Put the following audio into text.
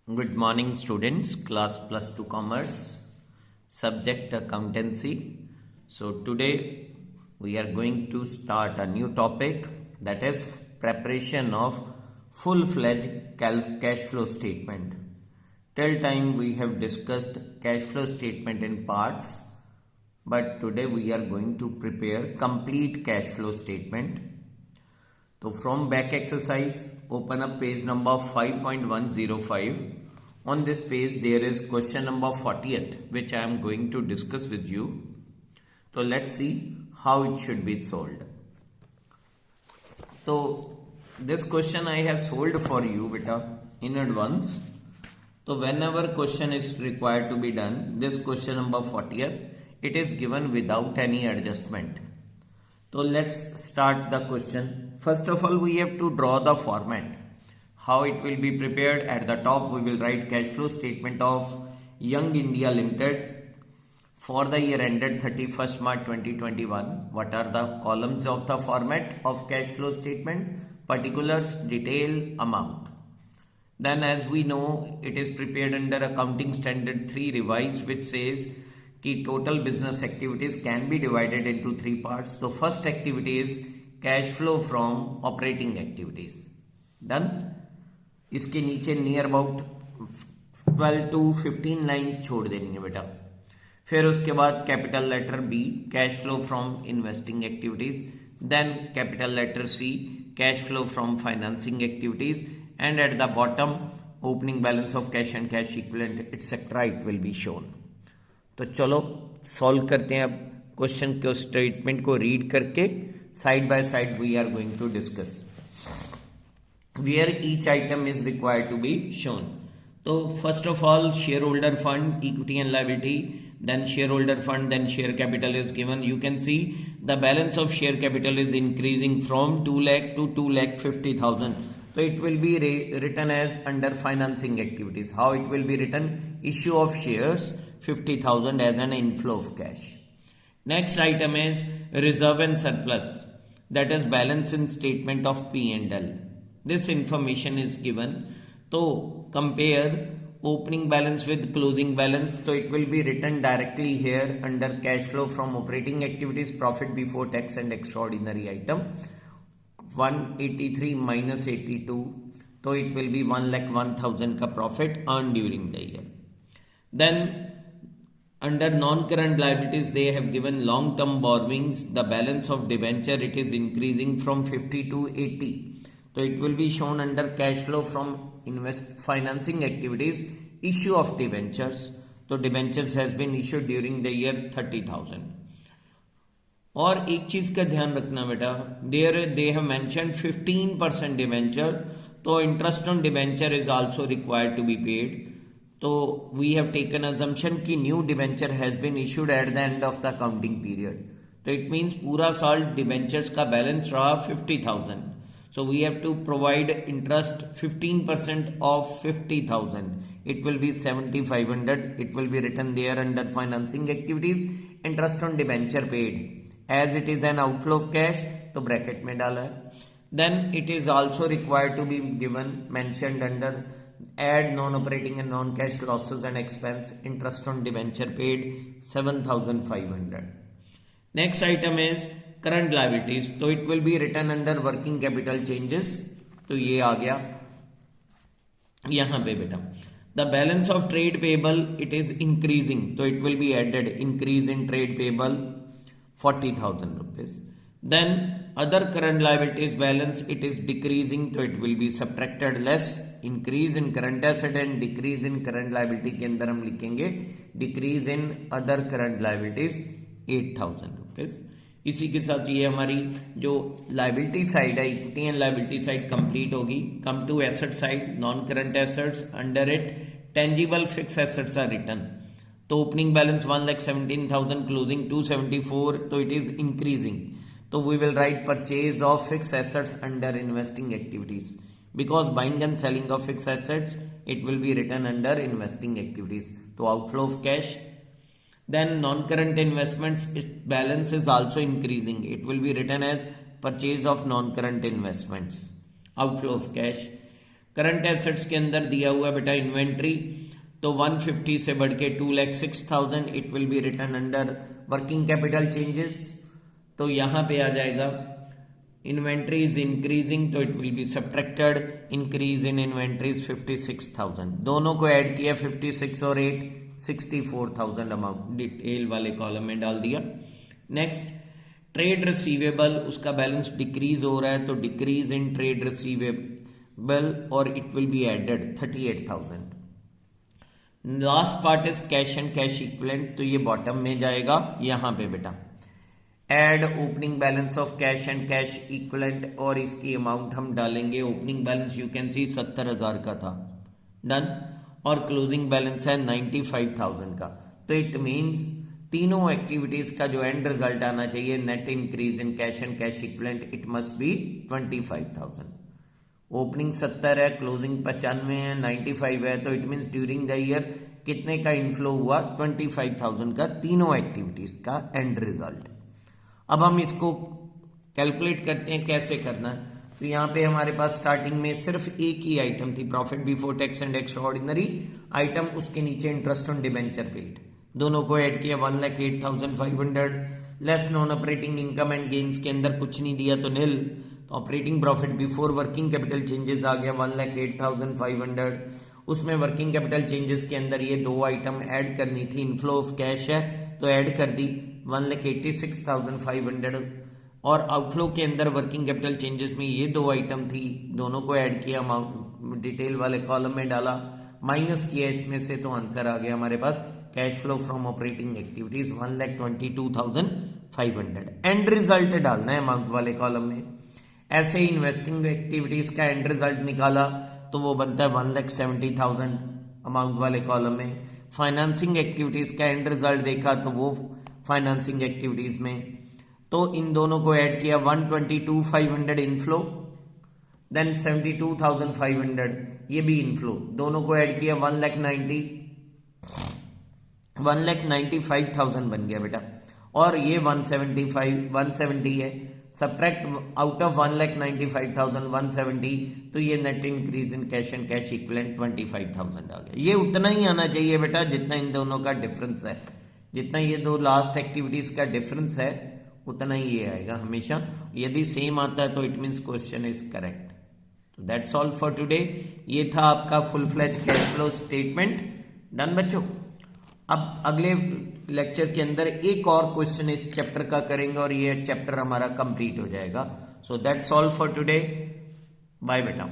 Good morning, students. Class plus 2 commerce, subject accountancy. So, today we are going to start a new topic, that is preparation of full-fledged cash flow statement. Till time we have discussed cash flow statement in parts, but today we are going to prepare complete cash flow statement. So from back exercise, open up page number 5.105. On this page there is question number 40th, which I am going to discuss with you. So let's see how it should be solved. So this question I have solved for you beta in advance. So whenever question is required to be done, this question number 40th, it is given without any adjustment. So let's start the question. First of all, we have to draw the format. How it will be prepared? At the top we will write cash flow statement of Young India Limited for the year ended 31st March 2021. What are the columns of the format of cash flow statement? Particulars, detail, amount. Then as we know, it is prepared under Accounting Standard 3 revised, which says कि total business activities can be divided into three parts. So first activity is cash flow from operating activities. Done. इसके नीचे near about 12 to 15 lines छोड़ देनी है बेटा. फिर उसके बाद capital letter B cash flow from investing activities, then capital letter C cash flow from financing activities, and at the bottom opening balance of cash and cash equivalent etcetera it will be shown. तो चलो solve करते हैं. अब question के statement को read करके side by side we are going to discuss where each item is required to be shown. So first of all, shareholder fund, equity and liability, then shareholder fund, then share capital is given. You can see the balance of share capital is increasing from 2 lakh to 2,50,000. So it will be written as under financing activities. How it will be written? Issue of shares 50,000 as an inflow of cash. Next item is reserve and surplus, that is balance in statement of P&L. This information is given. So compare opening balance with closing balance. So it will be written directly here under cash flow from operating activities, profit before tax and extraordinary item. 183 minus 82. So it will be 1,01,000 ka profit earned during the year. Then under non-current liabilities, they have given long-term borrowings. The balance of debenture, it is increasing from 50 to 80. So it will be shown under cash flow from financing activities, issue of debentures. So debentures has been issued during the year 30,000. और एक चीज का ध्यान रखना बेटा, there they have mentioned 15% debenture. तो interest on debenture is also required to be paid. So we have taken assumption कि new debenture has been issued at the end of the accounting period. तो it means पूरा साल debentures का balance रहा 50,000. So we have to provide interest 15% of 50,000. It will be 7,500. It will be written there under financing activities. Interest on debenture paid. As it is an outflow of cash, तो bracket में डाला है. Then it is also required to be given, mentioned under add non-operating and non-cash losses and expense. Interest on debenture paid 7,500. Next item is current liabilities. तो it will be written under working capital changes. तो ये आ गया यहां पे बेटा. The balance of trade payable, it is increasing. तो it will be added increase in trade payable 40,000 rupees. Then other current liabilities balance, it is decreasing. तो it will be subtracted less. Increase in current asset and decrease in current liability के अंदर हम लिखेंगे decrease in other current liabilities 8,000 rupees. इसी के साथ ये हमारी जो लाइबिलिटी साइड है, equity and liability side complete होगी. Come to asset side, non current assets, under it tangible fix assets are written. तो ओपनिंग बैलेंस 1,17,000, क्लोजिंग 274. तो इट इज इंक्रीजिंग. तो we will write purchase of fix assets under investing activities, because buying and selling of fix assets it will be written under investing activities. तो outflow of cash. Then non-current investments, its balance is also increasing. It will be written as purchase of non-current investments, outflow of cash. Current assets के अंदर दिया हुआ बेटा inventory, तो 150 से बढ़ के 2,06,000, it will be written under working capital changes. तो यहां पे आ जाएगा इन्वेंट्री इज इंक्रीजिंग, तो it will be subtracted increase in inventories 56,000, दोनों को ऐड किया 56 और 8 64,000 अमाउंट डिटेल वाले कॉलम में डाल दिया। नेक्स्ट ट्रेड रिसीवेबल, उसका बैलेंस डिक्रीज हो रहा है, तो डिक्रीज इन ट्रेड रिसीवेबल और it will be added 38,000। Last part is cash and cash equivalent, तो ये बॉटम में जाएगा यहां पे बेटा add opening balance of cash and cash equivalent, और इसकी अमाउंट हम डालेंगे, opening balance you can see 70,000 का था, डन, और क्लोजिंग बैलेंस है 95,000 का। तो इट मींस तीनों एक्टिविटीज का जो एंड रिजल्ट आना चाहिए net increase in cash and cash equivalent, it must be 25,000। Opening 70 है, क्लोजिंग 95 है, 95 है, तो it means during the year कितने का इनफ्लो हुआ 25,000 का, तीनों एक्टिविटीज का एंड रिजल्ट। अब हम इसको कैलकुलेट करते हैं कैसे करना है। तो यहाँ पे हमारे पास स्टार्टिंग में सिर्फ एक ही आइटम थी, profit before tax and extraordinary item, उसके नीचे इंटरेस्ट ऑन डिबेंचर पेड, दोनों को ऐड किया 1,08,500, less non operating income and gains के अंदर कुछ नहीं दिया तो नील, तो operating profit before working capital changes आ गया 1,08,500, उसमें वर्किंग कैपिटल चेंजेस के अंदर ये दो आइटम ऐड करनी थी, इनफ्लो ऑफ कैश है तो ऐड कर दी 1,86,500, और आउटफ्लो के अंदर वर्किंग कैपिटल चेंजेस में ये दो आइटम थी, दोनों को ऐड किया, अमाउंट डिटेल वाले कॉलम में डाला, माइनस किया इसमें से, तो आंसर आ गया हमारे पास cash flow from operating activities 1,22,500। End result डालना है अमाउंट वाले कॉलम में। ऐसे ही इन्वेस्टिंग एक्टिविटीज का एंड रिजल्ट निकाला तो वो बनता है 1,70,000 अमाउंट वाले कॉलम में। फाइनेंसिंग एक्टिविटीज का एंड रिजल्ट देखा तो वो फाइनेंसिंग एक्टिविटीज में, तो इन दोनों को ऐड किया 122,500 इनफ्लो, देन 72,500 ये भी इनफ्लो, दोनों को ऐड किया 1,95,000 बन गया बेटा, और ये 170 है, सब्ट्रैक्ट आउट ऑफ 1,95,000 170, तो ये net increase in cash and cash equivalent 25,000 आ गया। ये उतना ही आना चाहिए बेटा जितना इन दोनों का डिफरेंस है, जितना ये दो लास्ट एक्टिविटीज का डिफरेंस है उतना ही ये आएगा हमेशा। यदि सेम आता है तो it means question is correct. तो दैट्स ऑल फॉर टुडे। ये था आपका full fledge cash flow statement. Done बच्चों। अब अगले लेक्चर के अंदर एक और क्वेश्चन इस चैप्टर का करेंगे और ये चैप्टर हमारा कंप्लीट हो जाएगा। So that's all for today. Bye बेटा।